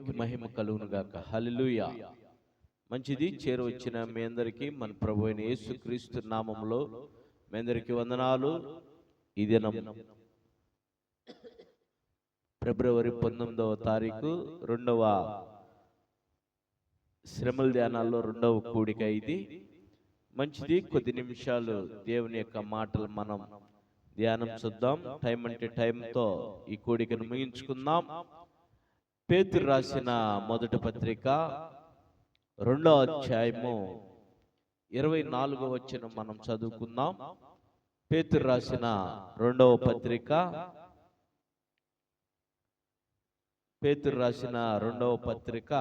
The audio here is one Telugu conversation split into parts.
దేవునికి మహిమ కలుగును గాక. హల్లెలూయా. మంచిది, చేరువచ్చిన మీ అందరికీ మన ప్రభు అయిన యేసుక్రీస్తు నామములో మీ అందరికీ వందనాలు. ఈ దినం ఫిబ్రవరి 19వ తారీఖు, రెండవ శ్రమల ధ్యానాల్లో రెండవ కూడిక ఇది. మంచిది, కొద్ది నిమిషాలు దేవుని యొక్క మాటలు మనం ధ్యానం చూద్దాం. టైం అంటే టైంతో ఈ కూడికను ముగించుకుందాం. పేతురు రాసిన మొదటి పత్రిక 2వ అధ్యాయము 24వ వచనం మనం చదువుకుందాం. పేతురు రాసిన 2వ పత్రిక, పేతురు రాసిన 2వ పత్రిక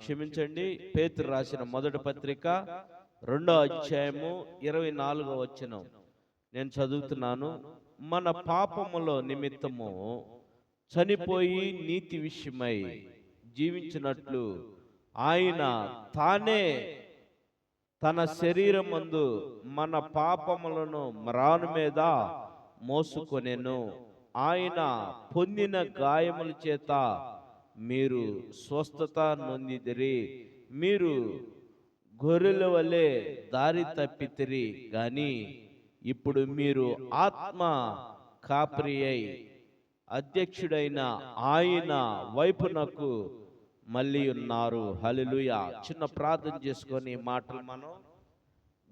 క్షమించండి, పేతురు రాసిన మొదటి పత్రిక 2వ అధ్యాయము 24వ వచనం నేను చదువుతున్నాను. మన పాపముల నిమిత్తము చనిపోయి నీతి విషయమై జీవించినట్లు ఆయన తానే తన శరీరమందు మన పాపములను మ్రాను మీద మోసుకొనెను. ఆయన పొందిన గాయముల చేత మీరు స్వస్థత నొందిదిరి. మీరు గొర్రెల వలె దారి తప్పితిరి గాని ఇప్పుడు మీరు ఆత్మ కాపరి అయి అధ్యక్షుడైన ఆయన వైపునకు మళ్ళీ ఉన్నారు. హల్లెలూయా. చిన్న ప్రార్థన చేసుకొని మాటలు మనం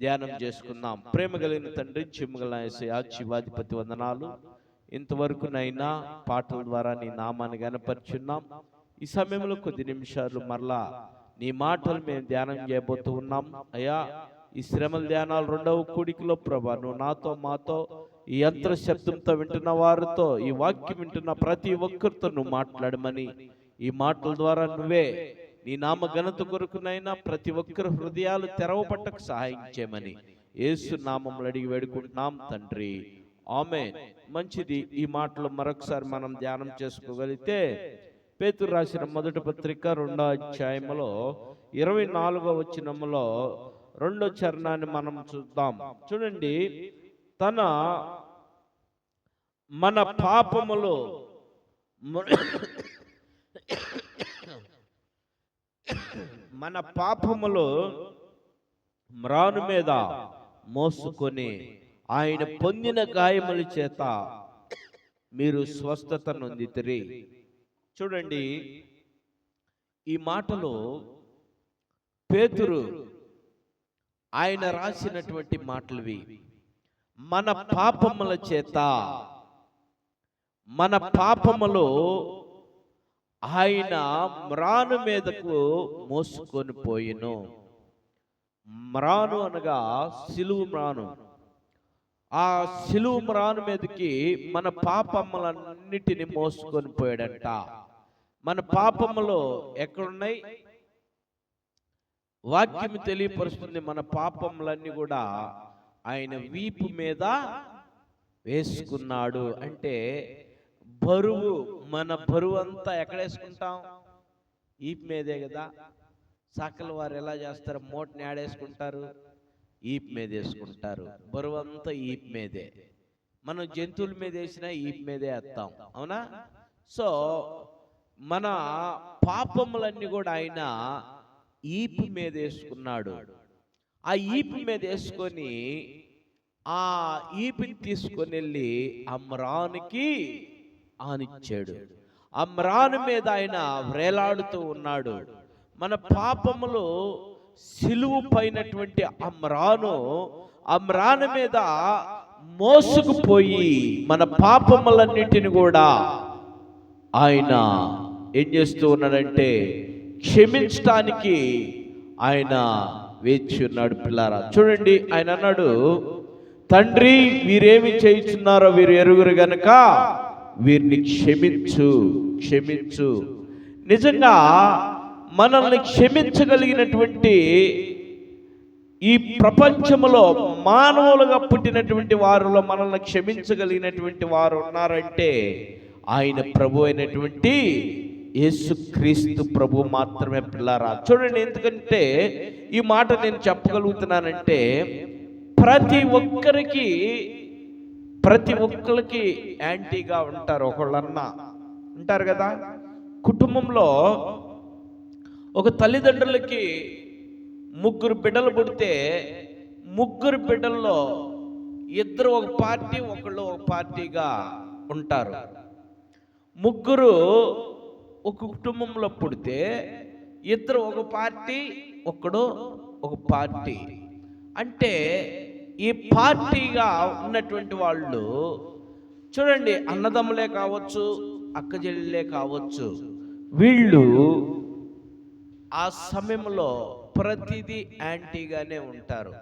ధ్యానం చేసుకుందాం. ప్రేమ కలిగిన తండ్రి, చిమ్మగల యేసయ్యా, జీవాధిపతి వందనాలు. ఇంతవరకు నైనా పాటల ద్వారా నీ నామాన్ని గణపరుచున్నాం. ఈ సమయంలో కొద్ది నిమిషాలు మరలా నీ మాటలు మేము ధ్యానం చేయబోతూ ఉన్నాం. అయ్యా, ఈ శ్రమల ధ్యానాలు రెండవ కూడికలో ప్రభా, నువ్వు నాతో మాతో ఈ యంత్ర శబ్దంతో వింటున్న వారితో, ఈ వాక్యం వింటున్న ప్రతి ఒక్కరితో నువ్వు మాట్లాడమని, ఈ మాటల ద్వారా నువ్వే నీ నామ ఘనత కొరకునైనా ప్రతి ఒక్కరి హృదయాలు తెరవబట్టకు సహాయం చేయమని యేసు నామములో అడిగి వేడుకుంటున్నాం తండ్రి, ఆమేన్. మంచిది, ఈ మాటలు మరొకసారి మనం ధ్యానం చేసుకోగలిగితే పేతురు రాసిన మొదటి పత్రిక 2వ అధ్యాయములో 24వ వచనములో 2వ చరణాన్ని మనం చూద్దాం. చూడండి, మన పాపములు మ్రాను మీద మోసుకొని ఆయన పొందిన గాయముల చేత మీరు స్వస్థత నొందితిరి. చూడండి, ఈ మాటలు పేతురు ఆయన రాసినటువంటి మాటలువి. మన పాపముల చేత, మన పాపములు ఆయన మ్రాను మీదకు మోసుకొని పోయిను. మ్రాను అనగా సిలువు మ్రాను. ఆ సిలువు మ్రాను మీదకి మన పాపములన్నిటిని మోసుకొని పోయాడంట. మన పాపములు ఎక్కడున్నాయి? వాక్యం తెలియపరుస్తుంది. మన పాపములన్నీ కూడా ఆయన వీపు మీద వేసుకున్నాడు. అంటే బరువు, మన బరువు అంతా ఎక్కడ వేసుకుంటాం? ఈపు మీదే కదా. సకల వారు ఎలా చేస్తారు? మూటని ఆడేసుకుంటారు, ఈపు మీద వేసుకుంటారు. బరువు అంతా ఈపు మీదే. మనం జంతువుల మీద వేసినా ఈపు మీదే వేస్తాం, అవునా? సో మన పాపములన్నీ కూడా ఆయన ఈపు మీద వేసుకున్నాడు. ఆ ఈపు మీద వేసుకొని ఆ ఈపుని తీసుకొని వెళ్ళి మ్రానుకి ఆనిచ్చాడు. మ్రాను మీద ఆయన వేలాడుతూ ఉన్నాడు. మన పాపములు సిలువు పైనటువంటి మ్రాను మీద మోసుకుపోయి మన పాపములన్నిటిని కూడా ఆయన ఏం చేస్తూ ఉన్నాడంటే క్షమించటానికి ఆయన వేచి ఉన్నాడు. పిల్లారా, చూడండి, ఆయన అన్నాడు, తండ్రి, వీరేమి చేయుచున్నారో వీరు ఎరుగురు గనుక వీరిని క్షమించు, క్షమించు. నిజంగా మనల్ని క్షమించగలిగినటువంటి ఈ ప్రపంచంలో మానవులుగా పుట్టినటువంటి వారిలో మనల్ని క్షమించగలిగినటువంటి వారు ఉన్నారంటే ఆయన ప్రభు అయినటువంటి యేసుక్రీస్తు ప్రభు మాత్రమే. పిల్లారా, చూడండి, ఎందుకంటే ఈ మాట నేను చెప్పగలుగుతున్నానంటే ప్రతి ఒక్కరికి యాంటీగా ఉంటారు. ఒకళ్ళన్నా ఉంటారు కదా. కుటుంబంలో ఒక తల్లిదండ్రులకి ముగ్గురు బిడ్డలు పుడితే ముగ్గురు బిడ్డల్లో ఇద్దరు ఒక పార్టీ, ఒకళ్ళు ఒక పార్టీగా ఉంటారు. ముగ్గురు ఒక కుటుంబంలో పుడితే ఇద్దరు ఒక పార్టీ, ఒకడు ఒక పార్టీ. అంటే ఈ పార్టీగా ఉన్నటువంటి వాళ్ళు చూడండి, అన్నదమ్ములే కావచ్చు, అక్కచెల్లెలే కావచ్చు, వీళ్ళు ఆ సమయంలో ప్రతిదీ యాంటీగానే ఉంటారు.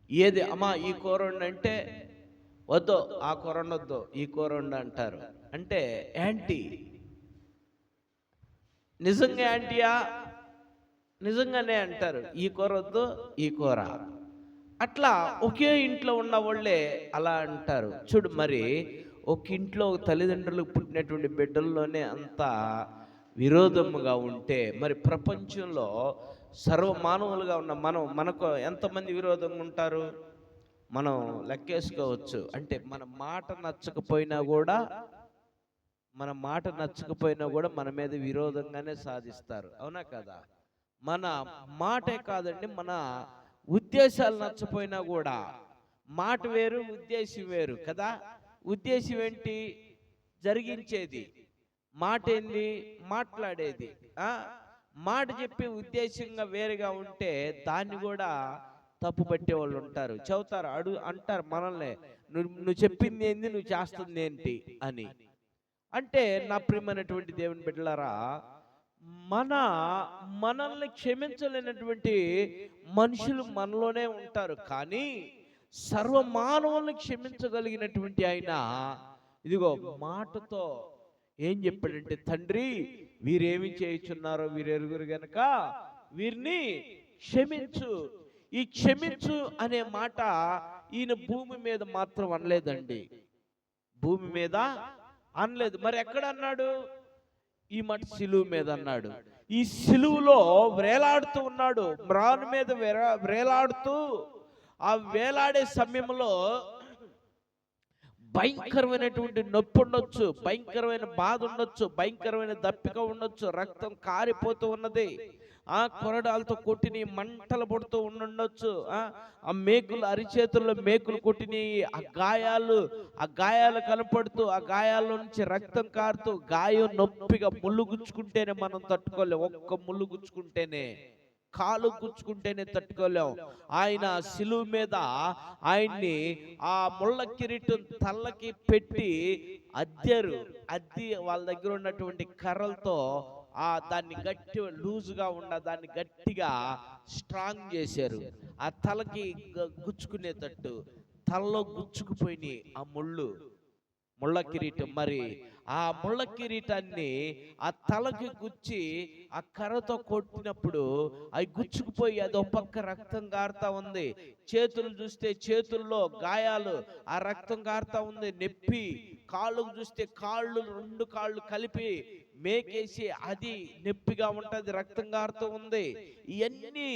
ఏది అమ్మా ఈ కూర వండంటే వద్దు, ఆ కూర వండొద్దు, ఈ కూర వండు అంటారు. అంటే యాంటీ. నిజంగా యాంటీయా? నిజంగానే అంటారు, ఈ కూర వద్దు, ఈ కూర. అట్లా ఒకే ఇంట్లో ఉన్న వాళ్ళే అలా అంటారు. చూడు మరి, ఒక ఇంట్లో తల్లిదండ్రులకు పుట్టినటువంటి బిడ్డల్లోనే అంత విరోధముగా ఉంటే మరి ప్రపంచంలో సర్వమానవులుగా ఉన్న మనకు ఎంతమంది విరోధంగా ఉంటారు మనం లెక్కేసుకోవచ్చు. అంటే మన మాట నచ్చకపోయినా కూడా మన మీద విరోధంగానే సాధిస్తారు. అవునా కదా? మన మాటే కాదండి, మన ఉద్దేశాలు నచ్చపోయినా కూడా మాట వేరు, ఉద్దేశం వేరు కదా. ఉద్దేశం ఏంటి? జరిగించేది. మాట ఏంది? మాట్లాడేది. మాట చెప్పి ఉద్దేశంగా వేరుగా ఉంటే దాన్ని కూడా తప్పు పట్టే వాళ్ళు ఉంటారు. చెబుతారు, అంటారు మనల్ని, నువ్వు చెప్పింది ఏంది, నువ్వు చేస్తుంది ఏంటి అని. అంటే నా ప్రియమైనటువంటి దేవుని బిడ్డలారా, మనల్ని క్షమించలేనటువంటి మనుషులు మనలోనే ఉంటారు. కానీ సర్వమానవుల్ని క్షమించగలిగినటువంటి ఆయన ఇదిగో మాటతో ఏం చెప్పాడంటే, తండ్రి వీరేమి చేయుచున్నారో వీరెరుగురు గనక వీరిని క్షమించు. ఈ క్షమించు అనే మాట ఈయన భూమి మీద మాత్రం అనలేదండి. భూమి మీద అనలేదు. మరి ఎక్కడ అన్నాడు? ఈ మాట సిలువు మీద అన్నాడు. ఈ సిలువులో వేలాడుతూ ఉన్నాడు, మ్రాను మీద వేలాడుతూ ఆ వేలాడే సమయంలో భయంకరమైనటువంటి నొప్పి ఉండొచ్చు, భయంకరమైన బాధ ఉండొచ్చు, భయంకరమైన దప్పిక ఉండొచ్చు, రక్తం కారిపోతూ ఉన్నది, ఆ కొరడాలతో కొట్టిని మంటలు పడుతూ ఉండొచ్చు, ఆ మేకులు అరిచేతుల్లో మేకులు కొట్టిని, ఆ గాయాలు కనపడుతూ, ఆ గాయాల్లో నుంచి రక్తం కారుతూ, గాయం నొప్పిగా ముళ్ళు గుచ్చుకుంటేనే మనం తట్టుకోలేం. ఒక్క ముళ్ళు గుచ్చుకుంటేనే, కాలు గుచ్చుకుంటేనే తట్టుకోలేం. ఆయన సిలువు మీద ఆయన్ని ఆ ముళ్ళ కిరీటం తల్లకి పెట్టి అద్ది వాళ్ళ దగ్గర ఉన్నటువంటి కర్రలతో దాన్ని లూజుగా దాన్ని గట్టిగా స్ట్రాంగ్ చేశారు. ఆ తలకి గుచ్చుకునేటట్టు తలలో గుచ్చుకుపోయినాయి ఆ ముళ్ళ కిరీటం. మరి ఆ ముళ్ళ కిరీటాన్ని ఆ తలకి గుచ్చి ఆ కర్రతో కొట్టినప్పుడు అవి గుచ్చుకుపోయి అది ఒక పక్క రక్తం కారుతా ఉంది. చేతులు చూస్తే చేతుల్లో గాయాలు, ఆ రక్తం కారుతా ఉంది, నొప్పి. కాళ్ళకు చూస్తే రెండు కాళ్ళు కలిపి మేకేసి అది నొప్పిగా ఉంటది, రక్తం కారుతూ ఉంది. ఇవన్నీ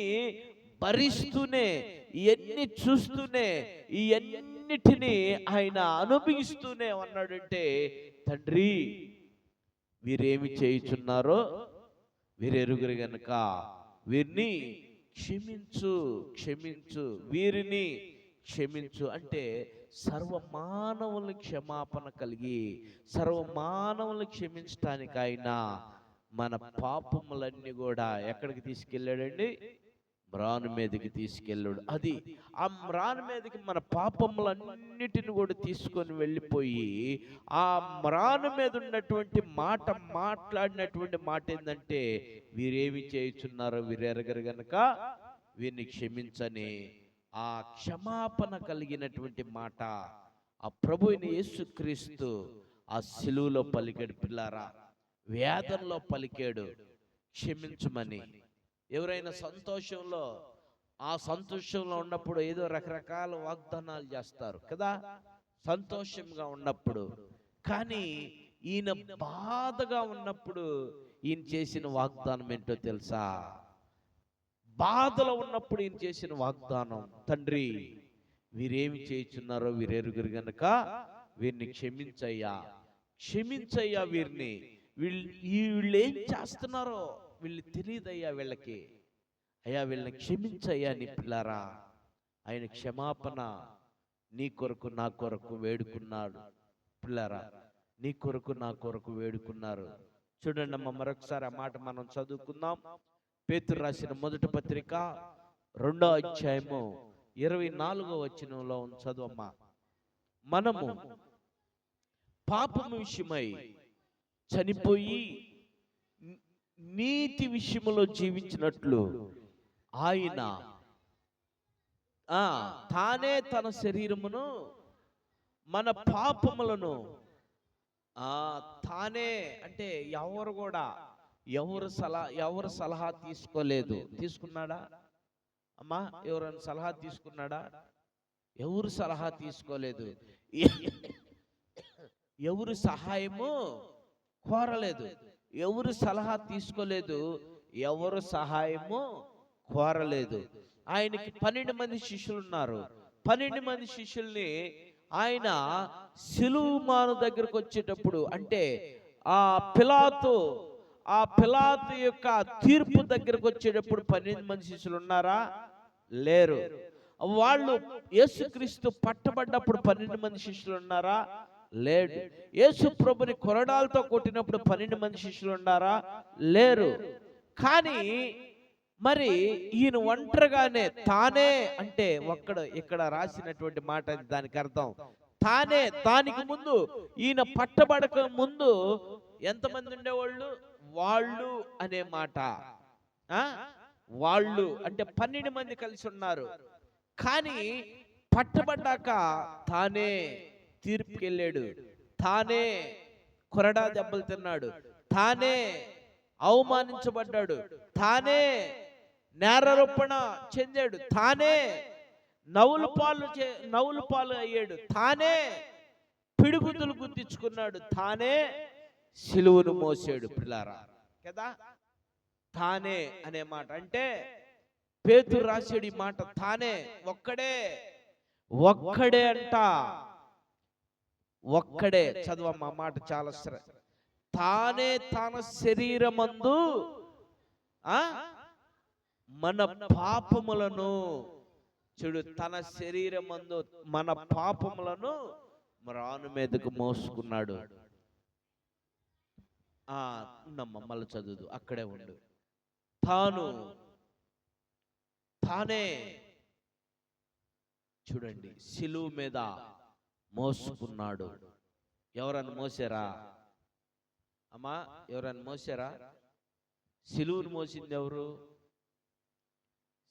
భరిస్తూనే, ఇవన్నీ చూస్తూనే, ఇవన్నిటినీ ఆయన అనుభవిస్తూనే అన్నాడంటే, తండ్రి వీరేమి చేయుచున్నారో వీరెరుగురు గనుక వీరిని క్షమించు, వీరిని క్షమించు. అంటే సర్వమానవుల్ని క్షమాపణ కలిగి సర్వమానవుల్ని క్షమించటానికి ఆయన మన పాపములన్నీ కూడా ఎక్కడికి తీసుకెళ్ళాడండి? మ్రాను మీదకి తీసుకెళ్ళాడు. అది ఆ మ్రాను మీదకి మన పాపములన్నిటిని కూడా తీసుకొని వెళ్ళిపోయి ఆ మ్రాను మీద ఉన్నటువంటి మాట్లాడినటువంటి మాట ఏంటంటే, వీరేమి చేయుచున్నారో వీరెరగరు గనక వీరిని క్షమించని ఆ క్షమాపణ కలిగినటువంటి మాట ఆ ప్రభువైన యేసుక్రీస్తు ఆ సిలువలో పలికాడు. పిల్లారా, వేదనలో పలికాడు క్షమించమని. ఎవరైనా సంతోషంలో ఉన్నప్పుడు ఏదో రకరకాల వాగ్దానాలు చేస్తారు కదా, సంతోషంగా ఉన్నప్పుడు. కానీ ఈయన బాధగా ఉన్నప్పుడు ఈయన చేసిన వాగ్దానం ఏంటో తెలుసా? బాధలో ఉన్నప్పుడు ఈయన చేసిన వాగ్దానం, తండ్రి వీరేమి చేయుచున్నారో వీరెరుగురు గనక వీరిని క్షమించయ్యా. క్షమించయ్యా వీరిని, వీళ్ళు ఏం చేస్తున్నారో వీళ్ళు తెలియదయ్యా వీళ్ళకి, అయ్యా వీళ్ళని క్షమించయ్యా నీ పిల్లారా. ఆయన క్షమాపణ నీ కొరకు నా కొరకు వేడుకున్నాడు పిల్లారా, నీ కొరకు నా కొరకు వేడుకున్నారు. చూడండి అమ్మ, మరొకసారి ఆ మాట మనం చదువుకుందాం. పేతురు రాసిన మొదటి పత్రిక 2వ అధ్యాయము 24వ వచనంలో చదువమ్మా. మనము పాపము విషయమై చనిపోయి నీతి విషయములో జీవించినట్లు ఆయన తానే తన శరీరమును మన పాపములను తానే, అంటే ఎవరు సలహా తీసుకోలేదు. తీసుకున్నాడా అమ్మా? ఎవరైనా సలహా తీసుకున్నాడా? ఎవరు సలహా తీసుకోలేదు. ఎవరు సహాయము కోరలేదు. ఎవరు సలహా తీసుకోలేదు. ఎవరు సహాయము కోరలేదు. ఆయనకి 12 మంది శిష్యులు ఉన్నారు. 12 మంది శిష్యుల్ని ఆయన సిలువ దగ్గరకు వచ్చేటప్పుడు, అంటే ఆ పిలాతు యొక్క తీర్పు దగ్గరకు వచ్చేటప్పుడు 12 మంది శిష్యులు ఉన్నారా? లేరు. వాళ్ళు యేసుక్రీస్తు పట్టబడ్డప్పుడు 12 మంది శిష్యులు ఉన్నారా? లేడు. యేసు ప్రభుని కొరడాలతో కొట్టినప్పుడు 12 మంది శిష్యులు ఉన్నారా? లేరు. కానీ మరి ఈయన ఒంటరిగానే తానే, అంటే ఇక్కడ రాసినటువంటి మాట దానికి అర్థం తానే. దానికి ముందు ఈయన పట్టబడక ముందు ఎంతమంది ఉండేవాళ్ళు? వాళ్ళు అనే మాట. వాళ్ళు అంటే 12 మంది కలిసి ఉన్నారు. కానీ పట్టబడ్డాక తానే తీర్పుకి వెళ్ళాడు, తానే కొరడా దెబ్బలు తిన్నాడు, తానే అవమానించబడ్డాడు, తానే నేరారోపణ చెందాడు, తానే నవ్వుల పాలు అయ్యాడు, తానే పిడుగుతులు గుద్దించుకున్నాడు, తానే సిలువను మోసాడు పిల్లారా కదా. తానే అనే మాట అంటే పేతురు రాసాడు ఈ మాట. తానే, ఒక్కడే అంట. ఒక్కడే. చదవమ్మా మాట చాలా తానే తన శరీరమందు మన పాపములను, చూడు, తన శరీరమందు మన పాపములను మ్రాను మీదకు మోసుకున్నాడు. ఉన్నమ్మ మళ్ళీ చదువు, అక్కడే ఉండు. తానే చూడండి సిలువ మీద మోసుకున్నాడు. ఎవరన్నా మోసారా అమ్మా? ఎవరన్నా మోసారా? సిలువను మోసింది ఎవరు?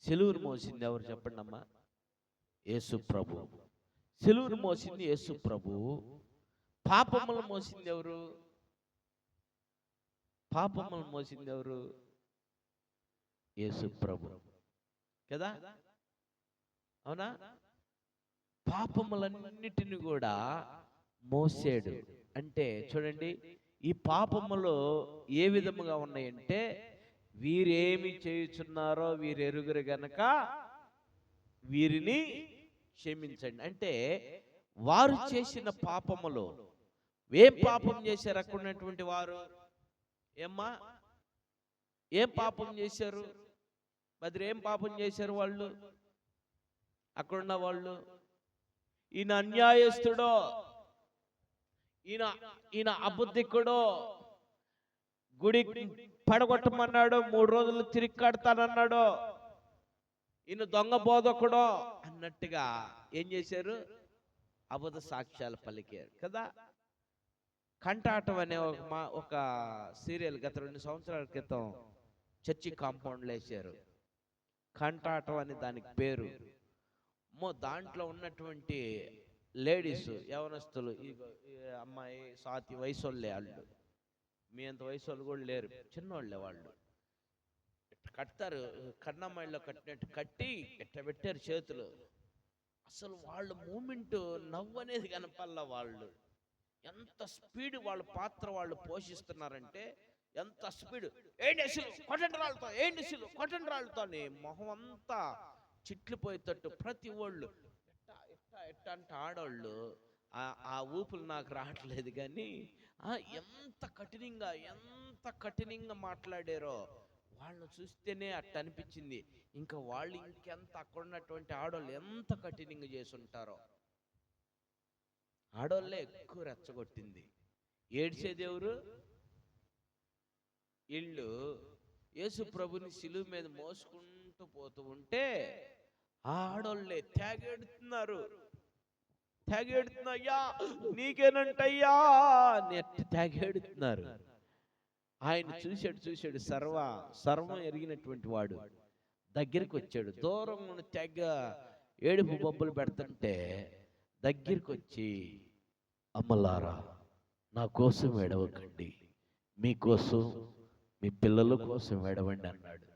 సిలువను మోసింది ఎవరు చెప్పండి అమ్మా? యేసు ప్రభు. సిలువను మోసింది యేసు ప్రభు. పాపములు మోసింది ఎవరు? పాపములు మోసింది ఎవరు? యేసు ప్రభు కదా. అవునా? పాపములన్నిటిని కూడా మోసాడు. అంటే చూడండి, ఈ పాపములో ఏ విధముగా ఉన్నాయంటే, వీరేమి చేయుచున్నారో వీరెరుగురు గనక వీరిని క్షమించండి. అంటే వారు చేసిన పాపములో ఏం పాపం చేశారు? అక్కడ ఉన్నటువంటి వారు ఏమ్మా ఏం పాపం చేశారు? బద్రి ఏం పాపం చేశారు వాళ్ళు? అక్కడున్న వాళ్ళు, ఈయన అన్యాయస్తుడో, ఈయన అబద్ధికుడో, గుడి పడగొట్టమన్నాడు, 3 రోజులు తిరిగి కడతానన్నాడు, ఈయన దొంగ బోధకుడో అన్నట్టుగా ఏం చేశారు? అబద్ధ సాక్ష్యాలు పలికారు కదా. కంటాటం అనే ఒక సీరియల్ గత 2 సంవత్సరాల క్రితం చర్చి కాంపౌండ్లో వేశారు. కంటాటం అని దానికి పేరు. దాంట్లో ఉన్నటువంటి లేడీస్, యవనస్తులు, ఈ అమ్మాయి సాతి వయసోళ్ళే వాళ్ళు, మీ అంత వయసు కూడా లేరు, చిన్నోళ్ళే వాళ్ళు. కడతారు, కన్నమ్మాయిలో కట్టినట్టు కట్టి ఎట్ట పెట్టారు చేతులు. అసలు వాళ్ళ మూమెంట్ నవ్వు అనేది కనపల్ల. వాళ్ళు ఎంత స్పీడ్ వాళ్ళ పాత్ర వాళ్ళు పోషిస్తున్నారంటే, ఎంత స్పీడ్. ఏంటి అసలు కొట్టండి రాళ్ళతో, ఏంటి అసలు కొట్టండి రాళ్ళతో అని మొహం అంతా చిట్లు పోయేటట్టు ప్రతి వాళ్ళు ఎట్ట ఎట్ట ఎట్ట అంటే ఆడవాళ్ళు. ఆ ఊపులు నాకు రావట్లేదు, కానీ ఎంత కఠినంగా మాట్లాడారో వాళ్ళని చూస్తేనే అట్ట అనిపించింది. ఇంకా వాళ్ళు ఇంకెంత అక్కడ ఉన్నటువంటి ఆడవాళ్ళు ఎంత కఠినంగా చేసి ఉంటారో. ఆడవాళ్ళే ఎక్కువ రెచ్చగొట్టింది. ఏడ్చేదేవరు? ఇళ్ళు యేసు ప్రభుని సిలువ మీద మోసుకుంటూ పోతూ ఉంటే ఆడోళ్ళే తెగెడుతున్నాయ్యా, నీకేనంటయ్యా నెట్ తెగెడుతున్నారు. ఆయన చూశాడు సర్వం ఎరిగినటువంటి వాడు దగ్గరికి వచ్చాడు. దూరం తెగ ఏడుపు బొబ్బలు పెడుతుంటే దగ్గరికి వచ్చి, అమ్మలారా నా కోసం ఏడవకండి, మీకోసం మీ పిల్లల కోసం ఏడవండి అన్నాడు.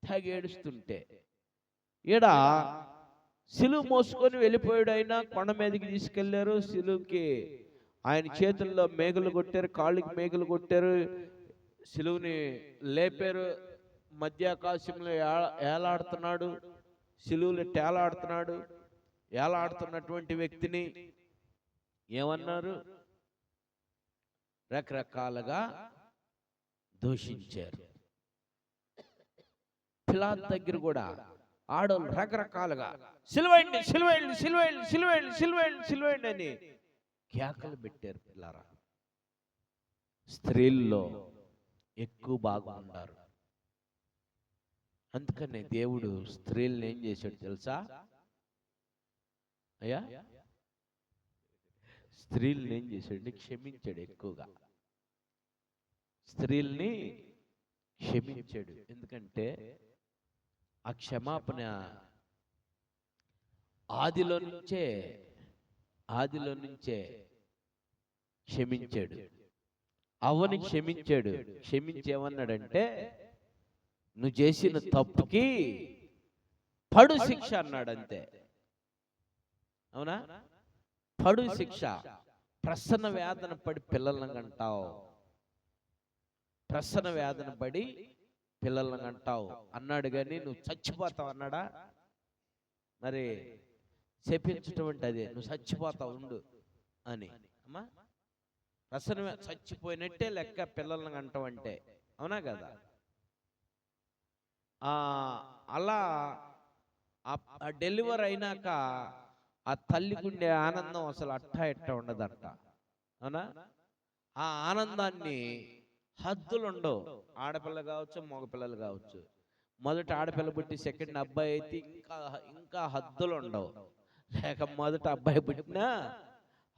తెగ ఏడుస్తుంటే ఈడ సిలువ మోసుకొని వెళ్ళిపోయాడు. ఆయన కొండ మీదకి తీసుకెళ్లారు. సిలువకి ఆయన చేతుల్లో మేకులు కొట్టారు, కాళ్ళకి మేకులు కొట్టారు, సిలువని లేపారు. మధ్యాకాశంలో ఏలాడుతున్నాడు, సిలువలు తేలాడుతున్నాడు. ఏలాడుతున్నటువంటి వ్యక్తిని ఏమన్నారు? రకరకాలుగా దూషించారు. పిలాతు దగ్గర కూడా ఆడోళ్ళు రకరకాలుగా సిలువేయండి సిలువేయండి సిలువేయండి సిలువేయండి సిలువేయండి సిలువేయండి అని కేకలు పెట్టారు. పిల్లారా, స్త్రీల్లో ఎక్కువ బాగా ఉన్నారు. అందుకనే దేవుడు స్త్రీలను ఏం చేశాడు తెలుసా అయ్యా? స్త్రీలను ఏం చేశాడు? క్షమించాడు. ఎక్కువగా స్త్రీల్ని క్షమించాడు. ఎందుకంటే ఆ క్షమాపణ ఆదిలో నుంచే క్షమించాడు. అవ్వని క్షమించాడు. క్షమించేమన్నాడంటే, నువ్వు చేసిన తప్పుకి పడు శిక్ష అన్నాడు. అంతే. అవునా? పడు శిక్ష. ప్రసన్న వేదన పడి పిల్లలను కంటావు, ప్రసన్న వేదన పడి పిల్లలను కంటావు అన్నాడు. కానీ నువ్వు చచ్చిపోతావు అన్నాడా? మరి చెప్పించటం అంటే అదే, నువ్వు చచ్చిపోతావు ఉండు అని. అమ్మా, ప్రసన్న చచ్చిపోయినట్టే లెక్క పిల్లలను కంటావు అంటే. అవునా కదా? అలా ఆ డెలివరీ అయినాక ఆ తల్లికి ఉండే ఆనందం అసలు అట్టా ఎట్టా ఉండదంట. అవునా? ఆ ఆనందాన్ని హద్దులు ఉండవు. ఆడపిల్ల కావచ్చు, మగపిల్లలు కావచ్చు. మొదట ఆడపిల్ల పుట్టి సెకండ్ అబ్బాయి అయితే ఇంకా హద్దులు ఉండవు. లేక మొదట అబ్బాయి పుట్టినా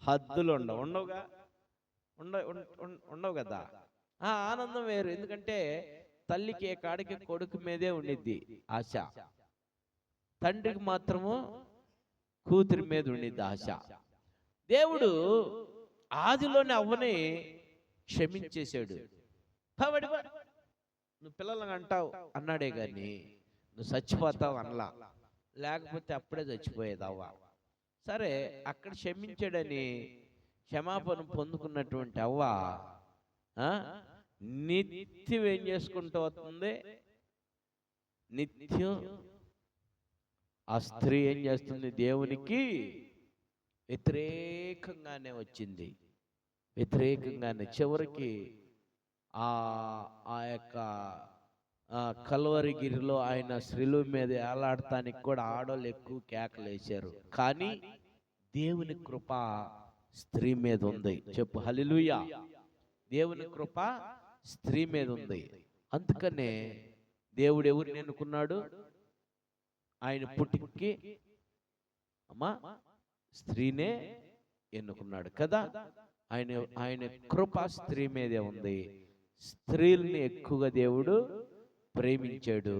హద్దులు ఉండవు కదా. ఆ ఆనందం వేరు. ఎందుకంటే తల్లికి ఏ కాడికి కొడుకు మీదే ఉండిద్ది ఆశ, తండ్రికి మాత్రము కూతురి మీద ఉండిద్ది ఆశ. దేవుడు ఆదిలోనే అవ్వని క్షమించేశాడు. నువ్వు పిల్లలను అంటావు అన్నాడే గాని నువ్వు చచ్చిపోతావు అనలా. లేకపోతే అప్పుడే చచ్చిపోయేది అవ్వ. సరే, అక్కడ క్షమించాడని క్షమాపణ పొందుకున్నటువంటి అవ్వ నిత్యం ఏం చేసుకుంటూ వస్తుంది? నిత్యం ఆ స్త్రీ ఏం చేస్తుంది? దేవునికి వ్యతిరేకంగానే వచ్చింది. వ్యతిరేకంగానే చివరికి ఆ యొక్క కల్వరిగిరిలో ఆయన శిలువ మీద ఏలాడటానికి కూడా ఆడోళ్ళు ఎక్కువ కేకలు వేశారు. కానీ దేవుని కృప స్త్రీ మీద ఉంది. చెప్పు హల్లెలూయా. దేవుని కృప స్త్రీ మీద ఉంది. అందుకనే దేవుడు ఎవరిని ఎన్నుకున్నాడు? ఆయన పుట్టికి అమ్మా స్త్రీనే ఎన్నుకున్నాడు కదా. ఆయన కృప స్త్రీ మీదే ఉంది. స్త్రీల్ని ఎక్కువగా దేవుడు ప్రేమించాడు.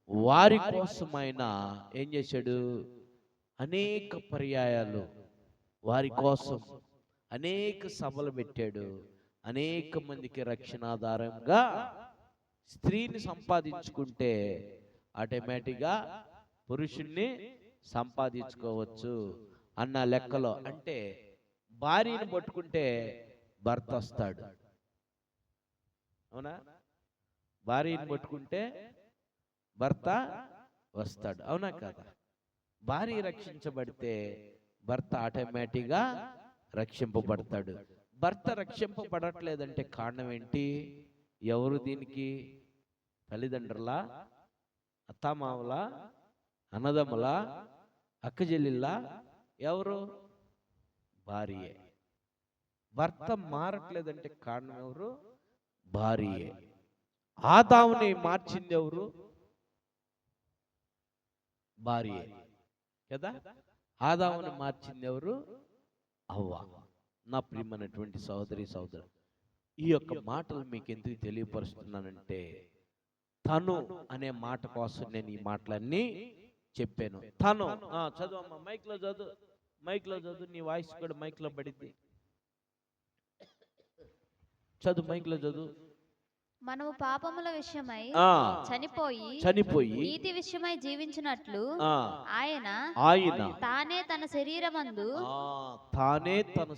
వారి కోసం ఆయన ఏం చేశాడు? అనేక పర్యాయాలు వారి కోసం అనేక సభలు పెట్టాడు. అనేక మందికి రక్షణాధారంగా స్త్రీని సంపాదించుకుంటే ఆటోమేటిక్గా పురుషుణ్ణి సంపాదించుకోవచ్చు అన్న లెక్కలో. అంటే భార్యను పట్టుకుంటే భర్త వస్తాడు. అవునా? భార్యను పట్టుకుంటే భర్త వస్తాడు. అవునా కదా? భార్య రక్షించబడితే భర్త ఆటోమేటిక్గా రక్షింపబడతాడు. భర్త రక్షింపబడట్లేదంటే కారణం ఏంటి? ఎవరు దీనికి? తల్లిదండ్రులా, అత్తామామలా, అన్నదమ్ములా, అక్కజెల్లిల్లా? ఎవరు? భార్యే. భర్త మారట్లేదంటే కారణం ఎవరు? భార్యే. ఆదాముని మార్చింది ఎవరు? భార్యే కదా. ఆదాముని మార్చింది ఎవరు? అవ్వ. నా ప్రియమైనటువంటి సహోదరి సహోదరు, ఈ యొక్క మాటలు మీకు ఎందుకు తెలియపరుస్తున్నానంటే, తను అనే మాట కోసం నేను ఈ మాటలన్నీ చెప్పాను. తను చదువు, మైక్ లో చదువు, నీ వాయిస్ కూడా మైక్ లో పడింది. చదువు, మైక్ లో చదువు. మనము పాపముల విషయమై చనిపోయి నీతి విషయమై జీవించినట్లు ఆయన తానే తన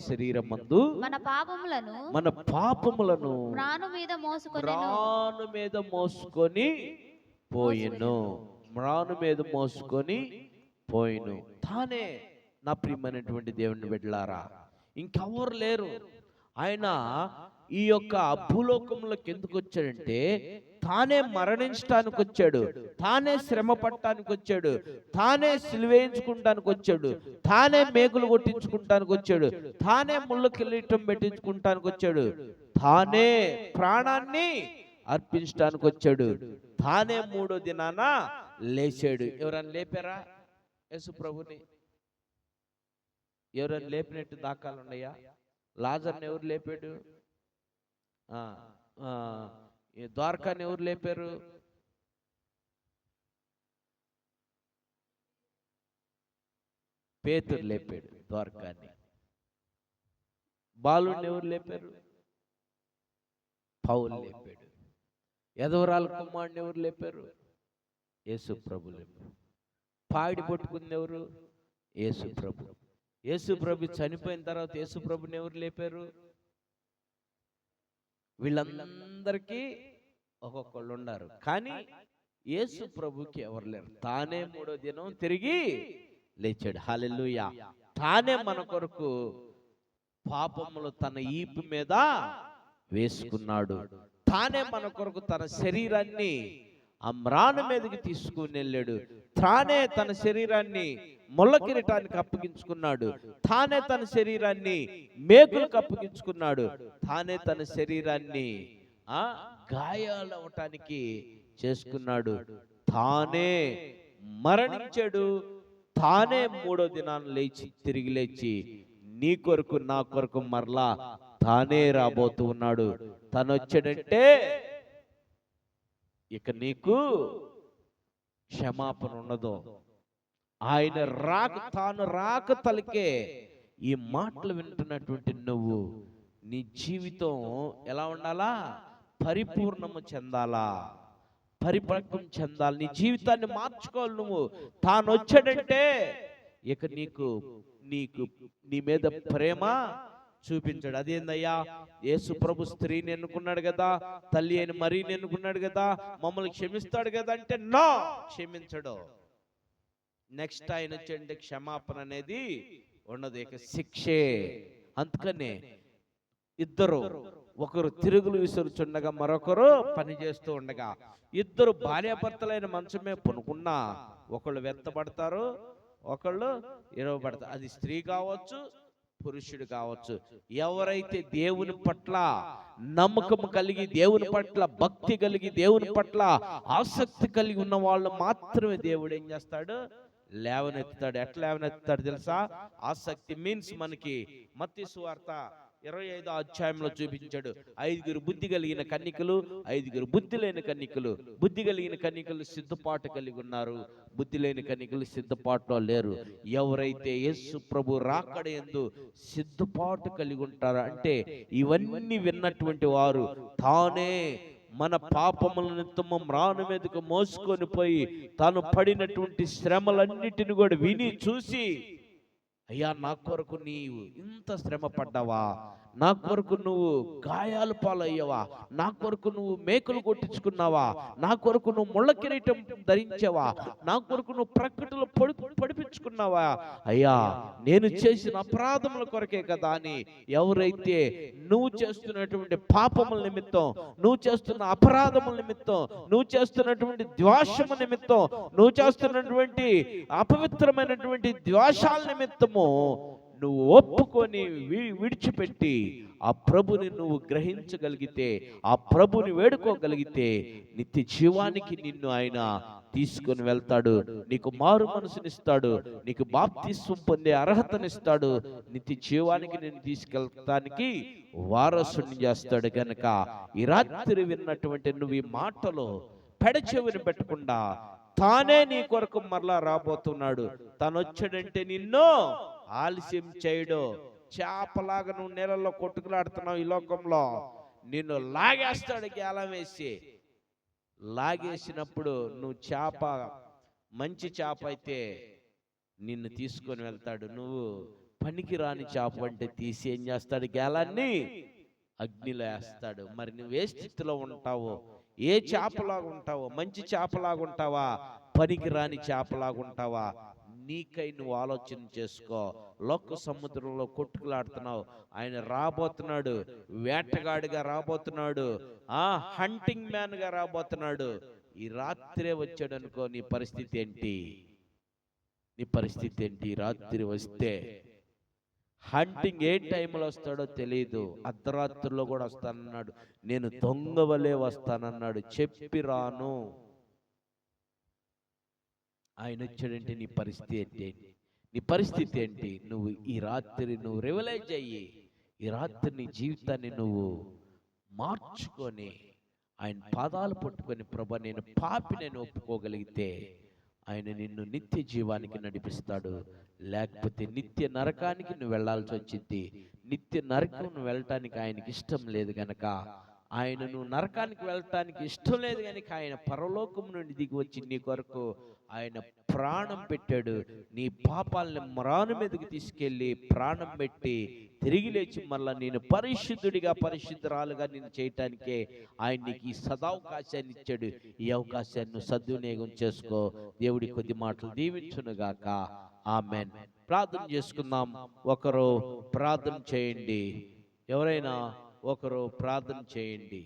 శరీరమందు మన పాపములను మ్రాను మీద మోసుకొని పోయెను. తానే. నా ప్రియమైనటువంటి దేవుని బిడ్డలారా, ఇంకెవరు లేరు. ఆయన ఈ యొక్క భూలోకంలోకి ఎందుకు వచ్చాడంటే, తానే మరణించడానికి వచ్చాడు, తానే శ్రమ పట్టడానికి వచ్చాడు, తానే సిలువేయించుకుంటానికి వచ్చాడు, తానే మేకులు కొట్టించుకుంటానికి వచ్చాడు, తానే ముళ్ళ కిరీటం పెట్టించుకుంటానికి వచ్చాడు, తానే ప్రాణాన్ని అర్పించడానికి వచ్చాడు, తానే 3వ దినాన లేచాడు. ఎవరైనా లేపారా యేసు ప్రభుని? ఎవరైనా లేపినట్టు దాఖలు ఉన్నాయా? లాజర్ని ఎవరు లేపాడు? ద్వారకాని ఎవరు లేపారు? పేతురు లేపాడు ద్వారకాని. బాలుడిని ఎవరు లేపారు? పౌలు లేపాడు. యదవరాల కుమారుడిని ఎవరు లేపారు? యేసు ప్రభు లేపారు. పాడి పట్టుకుంది ఎవరు? యేసు ప్రభు. యేసు ప్రభు చనిపోయిన తర్వాత యేసు ప్రభుని ఎవరు లేపారు? వీళ్ళందరికీ ఒక్కొక్కళ్ళు ఉన్నారు, కానీ యేసు ప్రభుకి ఎవరు లేరు. తానే 3వ దినం తిరిగి లేచాడు. హల్లెలూయా. తానే మన కొరకు పాపములు తన ఈపు మీద వేసుకున్నాడు. తానే మన కొరకు తన శరీరాన్ని ఆ మ్రాను మీదకి తీసుకుని వెళ్ళాడు. తానే తన శరీరాన్ని ముళ్ళ కిరీటానికి అప్పగించుకున్నాడు. తానే తన శరీరాన్ని మేకులకు అప్పగించుకున్నాడు. తానే తన శరీరాన్ని గాయాలవటానికి చేసుకున్నాడు. తానే మరణించాడు. తానే 3వ దినాన్ని తిరిగి లేచి నీ కొరకు నా కొరకు మరలా తానే రాబోతూ ఉన్నాడు. తను వచ్చాడంటే ఇక నీకు క్షమాపణ ఉండదు. ఆయన తాను రాక తలకే ఈ మాటలు వింటున్నటువంటి నువ్వు నీ జీవితం ఎలా ఉండాలా? పరిపూర్ణము చెందాలా, పరిపక్వం చెందాలి. నీ జీవితాన్ని మార్చుకోవాలి. నువ్వు తాను వచ్చాడంటే ఇక నీకు నీ మీద ప్రేమ చూపించాడు. అదేందయ్యా, యేసు ప్రభు స్త్రీని ఎన్నుకున్నాడు కదా, తల్లి అయిన మరీని ఎన్నుకున్నాడు కదా, మమ్మల్ని క్షమిస్తాడు కదా అంటే నో, క్షమించడు. నెక్స్ట్ ఆయన వచ్చండి క్షమాపణ అనేది ఉండదు, ఇక శిక్షే. అందుకనే ఇద్దరు, ఒకరు తిరుగులు విసురుచుండగా మరొకరు పని చేస్తూ ఉండగా, ఇద్దరు భార్యాభర్తలైన మంచమే పనుకున్నా ఒకళ్ళు వెత్తబడతారు, ఒకళ్ళు ఇరవబడతారు. అది స్త్రీ కావచ్చు, పురుషుడు కావచ్చు. ఎవరైతే దేవుని పట్ల నమ్మకం కలిగి, దేవుని పట్ల భక్తి కలిగి, దేవుని పట్ల ఆసక్తి కలిగి ఉన్న వాళ్ళు మాత్రమే దేవుడు ఏం చేస్తాడు? లేవనెత్తుతాడు. ఎట్లా లేవనెత్తుతాడు తెలుసా? ఆసక్తి మీన్స్ మనకి మత్తయి సువార్త 25వ అధ్యాయంలో చూపించాడు. 5 బుద్ధి కలిగిన కన్నికలు, 5 బుద్ధి లేని కన్నికలు. బుద్ధి కలిగిన కన్నికలు సిద్ధపాటు కలిగి ఉన్నారు, బుద్ధి లేని కన్నికలు సిద్ధపాటులో లేరు. ఎవరైతే యేసు ప్రభు రాకడ యందు సిద్ధపాటు కలిగి ఉంటారో, అంటే ఇవన్నీ విన్నటువంటి వారు తానే మన పాపముల నిమిత్తము మ్రాను మీదకు మోసుకొని పోయి తాను పడినటువంటి శ్రమలన్నిటిని కూడా విని చూసి, అయ్యా నా కొరకు నీవు ఇంత శ్రమ పడ్డావా, నా కొరకు నువ్వు గాయాలు పాలయ్యావా, నా కొరకు నువ్వు మేకులు కొట్టించుకున్నావా, నా కొరకు నువ్వు ముళ్ళ కిరీటం ధరించావా, నా కొరకు నువ్వు ప్రక్కటలు పడిపించుకున్నావా? అయ్యా, నేను చేసిన అపరాధముల కొరకే కదా అని ఎవరైతే నువ్వు చేస్తున్నటువంటి పాపముల నిమిత్తం, నువ్వు చేస్తున్న అపరాధముల నిమిత్తం, నువ్వు చేస్తున్నటువంటి ద్వేషము నిమిత్తం, నువ్వు చేస్తున్నటువంటి అపవిత్రమైనటువంటి ద్వేషాల నిమిత్తము నువ్వు ఒప్పుకొని విడిచిపెట్టి ఆ ప్రభుని నువ్వు గ్రహించగలిగితే, ఆ ప్రభుని వేడుకోగలిగితే నిత్య జీవానికి నిన్ను ఆయన తీసుకొని వెళ్తాడు. నీకు మారు మనసునిస్తాడు, నీకు బాప్తిస్వం పొందే అర్హతనిస్తాడు, నిత్య జీవానికి నేను తీసుకెళ్తానికి వారసుని చేస్తాడు. గనక ఈ రాత్రి విన్నటువంటి నువ్వు ఈ మాటలో పెడచెవిని పెట్టకుండా తానే నీ కొరకు మరలా రాబోతున్నాడు. తను వచ్చాడంటే నిన్ను ఆలస్యం చేయడు. చేపలాగా నువ్వు నీళ్ళల్లో కొట్టుకులాడుతున్నావు ఈ లోకంలో, నిన్ను లాగేస్తాడు గేలం వేసి. లాగేసినప్పుడు నువ్వు చేప మంచి చేప అయితే నిన్ను తీసుకొని వెళ్తాడు. నువ్వు పనికి రాని చేప అంటే తీసి ఏం చేస్తాడు? గేలాన్ని అగ్నిలో వేస్తాడు. మరి నువ్వు ఏ స్థితిలో ఉంటావో, ఏ చేపలాగా ఉంటావో, మంచి చేపలాగా ఉంటావా, పనికి రాని చేపలాగా ఉంటావా? నీకై నువ్వు ఆలోచన చేసుకో. లోక సముద్రంలో కొట్టుకులాడుతున్నావు, ఆయన రాబోతున్నాడు, వేటగాడిగా రాబోతున్నాడు, హంటింగ్ మ్యాన్ గా రాబోతున్నాడు. ఈ రాత్రే వచ్చాడు అనుకో, నీ పరిస్థితి ఏంటి? నీ పరిస్థితి ఏంటి? రాత్రి వస్తే హంటింగ్ ఏ టైంలో వస్తాడో తెలియదు. అర్ధరాత్రిలో కూడా వస్తానన్నాడు. నేను దొంగ వలే వస్తానన్నాడు. చెప్పి రాను. ఆయన వచ్చాడంటే నీ పరిస్థితి ఏంటి? నీ పరిస్థితి ఏంటి? నువ్వు ఈ రాత్రి నువ్వు రివలైజ్ అయ్యి, ఈ రాత్రి నీ జీవితాన్ని నువ్వు మార్చుకొని ఆయన పాదాలు పట్టుకొని, ప్రభా నేను పాపి నేను ఒప్పుకోగలిగితే ఆయన నిన్ను నిత్య జీవానికి నడిపిస్తాడు. లేకపోతే నిత్య నరకానికి నువ్వు వెళ్ళాల్సి వచ్చింది. నిత్య నరకం నువ్వు వెళ్ళటానికి ఆయనకి ఇష్టం లేదు గనక, ఆయన నువ్వు నరకానికి వెళ్ళటానికి ఇష్టం లేదు కనుక ఆయన పరలోకం నుండి దిగి వచ్చి నీ కొరకు ఆయన ప్రాణం పెట్టాడు. నీ పాపాలని మ్రాను మీదకి తీసుకెళ్ళి ప్రాణం పెట్టి తిరిగి లేచి మళ్ళా నేను పరిశుద్ధుడిగా పరిశుద్ధరాలుగా నేను చేయటానికే ఆయన నీకు ఈ సదావకాశాన్ని ఇచ్చాడు. ఈ అవకాశాన్ని సద్వినియోగం చేసుకో. దేవుడి కొద్ది మాటలు దీవించునుగాక. ఆమెన్. ప్రార్థన చేసుకుందాం. ఒకరు ప్రార్థన చేయండి. ఎవరైనా ఒకరు ప్రార్థన చేయండి.